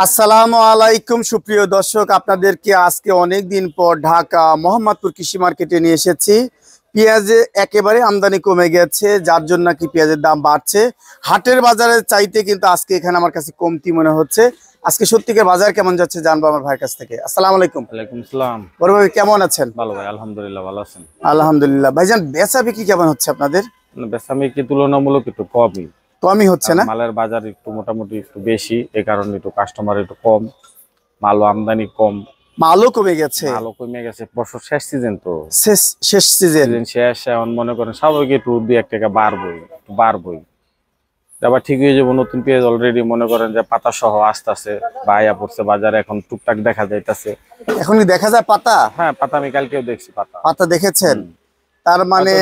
আসসালামু আলাইকুম সুপ্রিয় দর্শক, আপনাদেরকে আজকে অনেক দিন পর ঢাকা মোহাম্মদপুর কৃষি মার্কেটে নিয়ে এসেছি। পেঁয়াজে একেবারে আমদানি কমে গেছে, যার জন্য কি পেঁয়াজের দাম বাড়ছে। হাটের বাজারের চাইতে কিন্তু আজকে এখানে আমার কাছে কমতি মনে হচ্ছে। আজকে সত্যিকার বাজার কেমন যাচ্ছে জানবো আমার ভাইয়ের কাছ থেকে। আসসালামু আলাইকুম। ওয়ালাইকুম আসসালাম। বড় ভাই কেমন আছেন? ভালো ভাই, আলহামদুলিল্লাহ ভালো আছেন? আলহামদুলিল্লাহ। ভাইজান বেচা বিক্রি কেমন হচ্ছে আপনাদের? বেচামেকি তুলনামূলক একটু কমই কমই হচ্ছে না? মালের বাজার একটু মোটামুটি একটু বেশি, এই কারণে একটু কাস্টমার একটু কম, মালও আমদানি কম, মালও কমে গেছে। মালও কমে গেছে। বছর শেষ সিজন তো, শেষ সিজন শেষ। এখন মনে করেন স্বাভাবিক একটু 2-1 টাকা বাড়বই। আবার ঠিক হয়ে যাবো। নতুন পেঁয়াজ অলরেডি মনে করেন যে পাতা সহ আসতেছে বা আয়া পড়ছে বাজারে, এখন টুকটাক দেখা যাইতেছে। এখন কি দেখা যায় পাতা? হ্যাঁ, পাতা আমি কালকেও দেখছি। পাতা দেখেছেন? তার মানে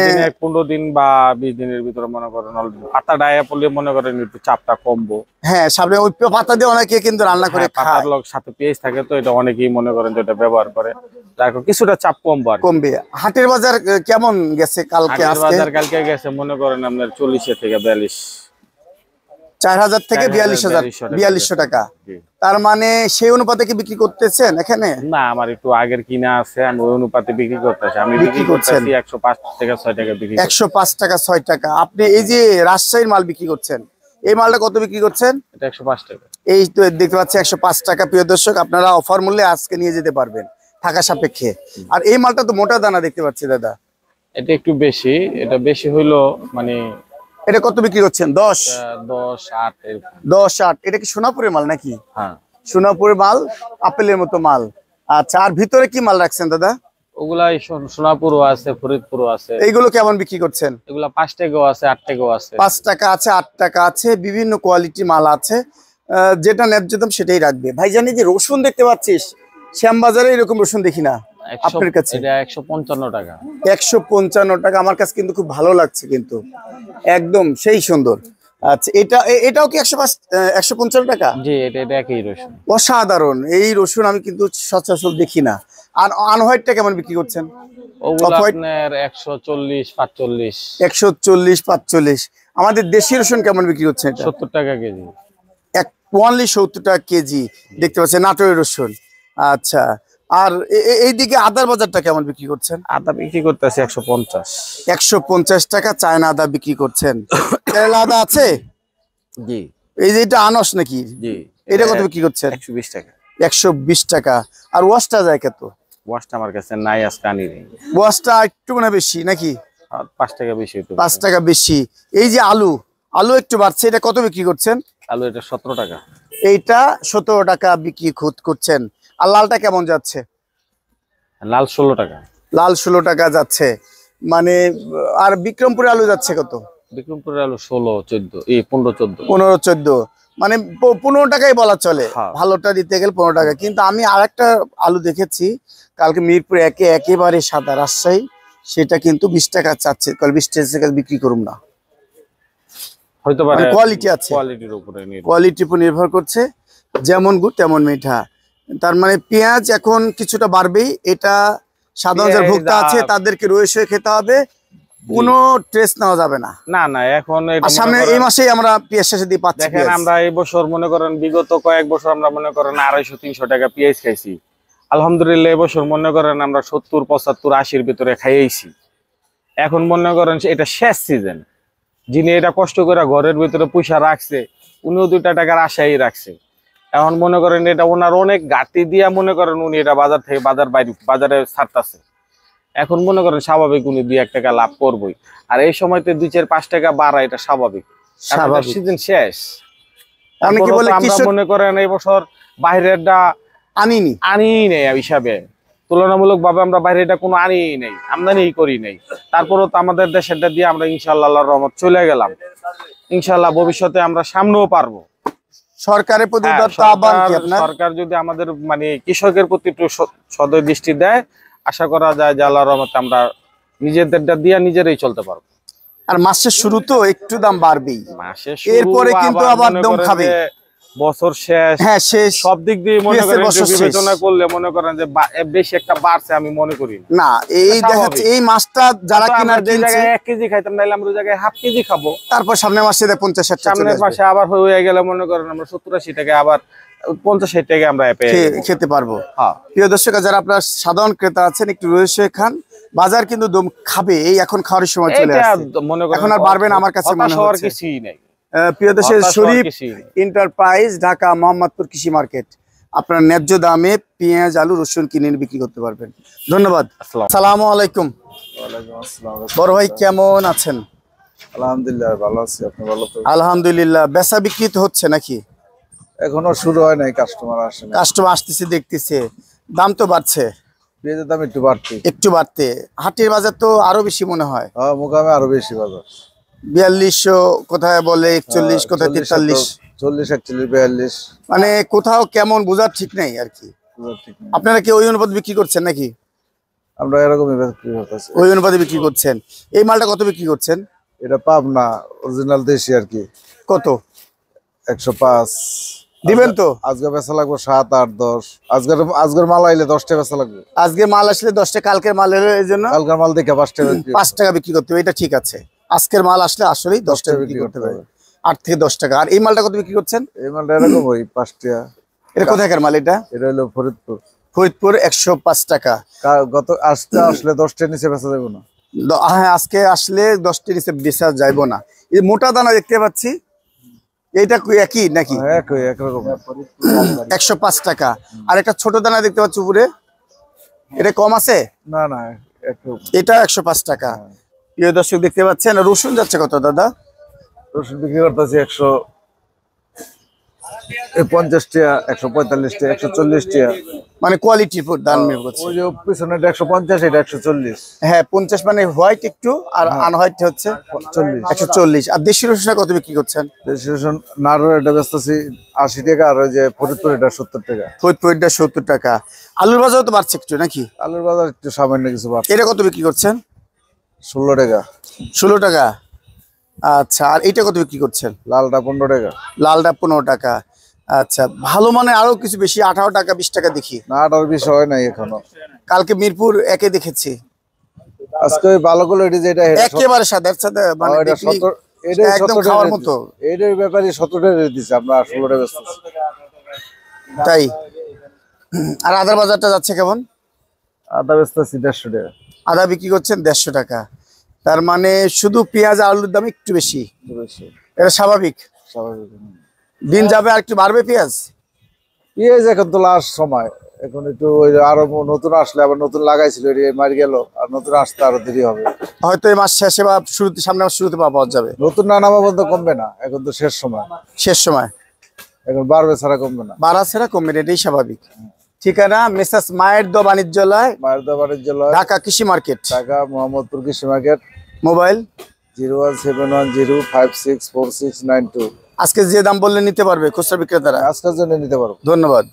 15 দিন বা 20 দিনের ভিতরে মনে করেন পাতা ডায়া পড়লে মনে করেন একটু চাপটা কমবো। হ্যাঁ, সামনে ওই পাতা দিয়ে অনেকে কিন্তু রান্না করে খায়। পাতার লগ সাথে পেঁয়াজ থাকে তো, এটা অনেকেই মনে করেন যেটা ব্যবহার করে, দেখো কিছুটা চাপ কমবে। হাটের বাজার কেমন গেছে কালকে? আজকে বাজার কালকে গেছে মনে করেন আপনার 40 থেকে 42, 4000 থেকে 4200 টাকা। তার মানে সেই অনুপাতে কি বিক্রি করতেছেন এখানে? না, আমার একটু আগের কিনা আছে, আমি ওই অনুপাতে বিক্রি করতেছি। আমি বিক্রি করতেছি 105 থেকে 6 টাকা বিক্রি। 105 টাকা 6 টাকা। আপনি এই যে রাজশাহীর মাল বিক্রি করছেন, এই মালটা কত বিক্রি করছেন? এটা 105 টাকা। এই তো দেখতে পাচ্ছি 105 টাকা। প্রিয় দর্শক, আপনারা অফার মূল্যে আজকে নিয়ে যেতে পারবেন টাকা সাপেক্ষে। আর এই মালটা তো মোটা দানা দেখতে পাচ্ছি দাদা। এটা একটু বেশি, এটা বেশি হইলো মানে। এটা কত বিক্রি করছেন? 10, 8। 10, 8। এটা কি সোনাপুরের মাল নাকি? হ্যাঁ, সোনাপুরের মাল, আপেলের মতো মাল। আচ্ছা, আর ভিতরে কি মাল রাখছেন দাদা? ওগুলা সোনাপুরও আছে, ফরিদপুরও আছে। এইগুলো কেমন বিক্রি করছেন? এগুলা 5 টাকাও আছে, 8 টাকাও আছে। 5 টাকা আছে, 8 টাকা আছে, বিভিন্ন কোয়ালিটি মাল আছে। যেটা ন্যায্য দাম সেটাই রাখবে। ভাই জানি যে রসুন দেখতে পাচ্ছিস, শ্যামবাজারে এরকম রসুন দেখি না আপনার কাছে। এটা 155 টাকা। 155 টাকা। আমার কাছে কিন্তু খুব ভালো লাগছে, কিন্তু একদম সেই সুন্দর। আচ্ছা, এটাও কি 155 টাকা? জি, এটা একই রসুন। অসাধারণ এই রসুন, আমি কিন্তু সচরাচর দেখি না। আর আনহোয়াইটটা কেমন বিক্রি করছেন? ওগুলো আপনার 140, 45। 140, 45। আমাদের দেশি রসুন কেমন বিক্রি হচ্ছে? 70 টাকা কেজি। অনলি 70 টাকা কেজি। দেখতে পাচ্ছেন নাটোরের রসুন। আচ্ছা, আর এইদিকে আদার বাজারটা কেমন বিক্রি করছেন? আদা বিক্রি করতেছে 150। 150 টাকা চায়না আদা বিক্রি করছেন। কেরালা আদা আছে? জি। এই যে এটা আনস নাকি? জি। এটা কত বিক্রি করছেন? 120 টাকা। 120 টাকা। আর ওয়াশটা যায় কত? ওয়াশটা আমার কাছে নাই, আজকে আনি নেই। ওয়াশটা একটু মানে বেশি নাকি? 5 টাকা বেশি হতো। 5 টাকা বেশি। এই যে আলু একটু বাড়ছে, এটা কত বিক্রি করছেন? আলু এটা 17 টাকা। এইটা 17 টাকা বিক্রি করছেন। আর লালটা কেমন যাচ্ছে? লাল 16 টাকা। লাল 16 টাকা যাচ্ছে মানে। আর বিক্রমপুরে আলু যাচ্ছে কত? বিক্রমপুরের আলু 16, 14, 15, 14। 15, 14 মানে 15 টাকাই বলা চলে। হ্যাঁ। ভালোটা দিতে গেলে 15 টাকা। কিন্তু আমি আরেকটা আলু দেখেছি কালকে মিরপুর একেবারে সাদা রাজশাহী, সেটা কিন্তু 20 টাকা চাচ্ছে। 20 টাকা বিক্রি করুন না, হয়তো পারে কোয়ালিটি আছে, কোয়ালিটির উপর নির্ভর করছে। যেমন গুড় তেমন মিঠা। তার মানে পেঁয়াজ এখন কিছুটা বাড়বেই। এটা সাধারণ যারা ভোক্তা আছে তাদেরকে রয়েছে খেতে হবে, কোনো ট্রেস নেওয়া যাবে না। না এখন সামনে এই মাসেই আমরা পেঁয়াজ শেষে দিয়ে পাচ্ছি। দেখেন, আমরা এই বছর মনে করেন বিগত কয়েক বছর আমরা মনে করেন 250-300 টাকা পেঁয়াজ খাইছি। আলহামদুলিল্লাহ এবছর মনে করেন আমরা 70, 75, 80-র ভিতরে খাইয়েছি। এখন মনে করেন এটা শেষ সিজন, যিনি এটা কষ্ট করে ঘরের ভিতরে পয়সা রাখছে উনিও 2 টাকার আশাই রাখছে। এখন মনে করেন এটা ওনার অনেক ঘাটতি দিয়া মনে করেন উনি এটা বাজার থেকে বাজারে ছাড়তেছে। এখন মনে করেন স্বাভাবিক উনি 2-1 টাকা লাভ করবই। আর এই সময়তে 2-4-5 টাকা বাড়া এটা স্বাভাবিক। সিজন শেষ। অনেকে বলে আমরা মনে করেন এই বছর বাইরেরটা আনি নেই হিসাবে, তুলনামূলক ভাবে আমরা বাইরেটা কোনো আনি নেই, আমদানি করি নাই। তারপরও তো আমাদের দেশেরটা দিয়ে আমরা ইনশাআল্লাহ আল্লাহর রহমত চলে গেলাম। ইনশাআল্লাহ ভবিষ্যতে আমরা সামনেও পারবো। সরকারের প্রতি সরকার যদি আমাদের মানে কৃষকের প্রতি একটু সদয় দৃষ্টি দেয়, আশা করা যায় যে আল্লাহর রহমতে আমরা নিজেদেরটা দিয়ে নিজেরাই চলতে পারবো। আর মাসের শুরু তো একটু দাম বাড়বেই, এরপরে কিন্তু আবার দম খাবে। বছর শেষ, হ্যাঁ শেষ, সব দিক দিয়ে মনে করেন বিবেচনা করলে মনে করেন যে বেশি একটা বাড়ছে আমি মনে করি না। এই দেখাচ্ছে এই মাছটা যারা কিনার কিনছে 1 কেজি খাইতাম, নাইলে আমরা ওই জায়গায় হাফ কেজি খাবো। তারপর সামনের মাসে 50-60 টাকা, সামনের মাসে আবার হয়ে গেলে মনে করেন আমরা 70-80 টাকা আবার 50-60 টাকা আমরা খেতে পারবো। হ্যাঁ প্রিয় দর্শক, যারা আপনার সাধারণ ক্রেতা আছেন একটু রয়েছে খান, বাজার কিন্তু দম খাবে, এই এখন খাওয়ার সময় চলে আসছে, মনে করেন এখন আর পারবেন আমার কাছে মনে হচ্ছে। কিছুই নাই। প্রিয় দর্শক, শরীফ এন্টারপ্রাইজ, ঢাকা, মোহাম্মদপুর কৃষি মার্কেট, আপনার ন্যায্য দামে পেঁয়াজ, আলু, রসুন কিনে বিক্রি করতে পারবেন। ধন্যবাদ। আসসালামু আলাইকুম। বড় ভাই কেমন আছেন? আলহামদুলিল্লাহ ভালো আছি, আপনি ভালো তো? আলহামদুলিল্লাহ। বেচা বিক্রি তো হচ্ছে নাকি? এখনো শুরু হয় নাই, কাস্টমার আসে না। কাস্টমার আসতেছে দেখতেছে, দাম তো বাড়ছে, পেঁয়াজের দাম একটু বাড়তে। হাটের বাজার তো আরো বেশি মনে হয়। হ্যাঁ, মোকামে আরো বেশি বাজার। 4200 কোথায় বলে, 41 কোথায় 43, 40, 41, 42। মানে কোথাও কেমন বোঝার ঠিক নেই আর কি। ঠিক নেই। আপনারা কি ওই অনুপাতে বিক্রি করছেন নাকি? আমরা এরকমই বিক্রি করতেছি। ওই অনুপাতে বিক্রি করছেন। এই মালটা কত বিক্রি করছেন? এটা পাবনা অরিজিনাল দেশি আর কি। কত? 105 দিবেন তো? আজকে বেচা লাগবে 7, 8, 10। আজকের মাল আইলে 10 টাকা বেচা লাগবে। আজকে মাল আসলে 10 টাকা, কালকের মাল এলে এই জন্য কালকের মাল দেখে 5 টাকা 5 টাকা বিক্রি করতে হবে, এটা ঠিক আছে। আজকের মাল আসলে আসলেই 10 টাকা বিক্রি করতে হবে, 8 থেকে 10 টাকা। আর এই মালটা কত বিক্রি করছেন? এই মালটা এরকম ওই 5 টাকা। এটা কোথাকার মাল? এটা হলো ফরিদপুর। ফরিদপুর 105 টাকা। গত আসলে 10 টাকা নিচে বেচা যাবে না। হ্যাঁ, আজকে আসলে 10 টাকা নিচে বেচা যাইব না। এই মোটা দানা দেখতে পাচ্ছি, এইটা একই নাকি? একরকম 105 টাকা। আর একটা ছোট দানা দেখতে পাচ্ছি উপরে, এটা কম আছে? না না, একরকম। এটা 105 টাকা। প্রিয় দর্শক দেখতে পাচ্ছেন। রসুন যাচ্ছে কত দাদা? রসুন বিক্রি করতেছি 150 টাকা, 145 টাকা, 140 টাকা। মানে কোয়ালিটির উপর দাম নির্ভর করছে। ওই যে পিছনে 150, এটা 140। হ্যাঁ, 50 মানে হোয়াইট একটু, আর আনহোয়াইট হচ্ছে 140। আর দেশি রসুন কত বিক্রি করছেন? দেশি রসুন নাটোর এটা বেচতেছি 80 টাকা, আর ওই যে ফরিদপুর এটা 70 টাকা। ফরিদপুর এটা 70 টাকা। আলুর বাজারও তো বাড়ছে একটু নাকি? আলুর বাজার একটু সামান্য কিছু বাড়ছে। এটা কত বিক্রি করছেন? 16 টাকা। 16 টাকা। আচ্ছা, আর এইটা কত বিক্রি করছেন? লালটা 15 টাকা। লালটা 15 টাকা। আচ্ছা, ভালো মানে আরো কিছু বেশি, 18 টাকা 20 টাকা দেখি। না, 18, 20 হয় নাই এখনো। কালকে মিরপুর একে দেখেছি, আজকে ওই ভালো করে যেটা একেবারে সাদার সাদা, মানে একদম খাওয়ার মতো। এটার ব্যাপারে 17 টাকা দিচ্ছে, আমরা 16 টাকা বেচতেছি। তাই। আর আদার বাজারটা যাচ্ছে কেমন? আদা বেচতেছি 150 টাকা। আদা বিক্রি করছেন 150 টাকা। তার মানে শুধু পেঁয়াজ আলুর দাম একটু বেশি, এটা স্বাভাবিক। দিন যাবে আর একটু বাড়বে পেঁয়াজ। এখন তো লাস্ট সময়, এখন একটু ওই আরো নতুন আসলে, আবার নতুন লাগাইছিল মারি গেল, আর নতুন আসতে আরো দেরি হবে। হয়তো এই মাস শেষে বা শুরুতে, সামনে মাস শুরুতে পাওয়া যাবে। নতুন না নামা বন্ধ কমবে না, এখন তো শেষ সময়। এখন বাড়বে ছাড়া কমবে না। বাড়া ছাড়া কমবে না, এটাই স্বাভাবিক। ঠিকানা মেসার্স মায়ের দো বাণিজ্যালয়, ঢাকা কৃষি মার্কেট, ঢাকা মোহাম্মদপুর কৃষি মার্কেট। মোবাইল 01710564692। আজকে যে দাম বললে নিতে পারবে খুচরা বিক্রেতারা। আজকের জন্য নিতে পারবো। ধন্যবাদ।